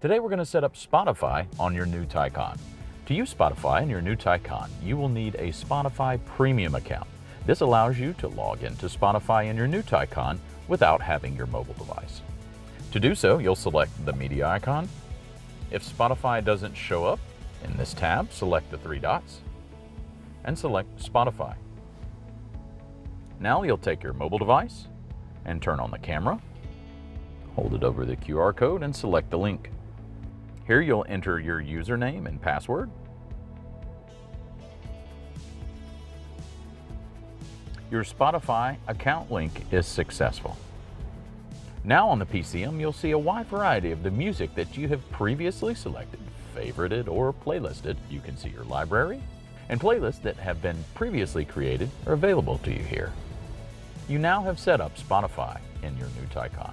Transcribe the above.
Today we're going to set up Spotify on your new Taycan. To use Spotify in your new Taycan, you will need a Spotify Premium account. This allows you to log into Spotify in your new Taycan without having your mobile device. To do so, you'll select the media icon. If Spotify doesn't show up in this tab, select the three dots and select Spotify. Now you'll take your mobile device and turn on the camera, hold it over the QR code and select the link. Here you'll enter your username and password. Your Spotify account link is successful. Now on the PCM, you'll see a wide variety of the music that you have previously selected, favorited, or playlisted. You can see your library, and playlists that have been previously created are available to you here. You now have set up Spotify in your new Taycan.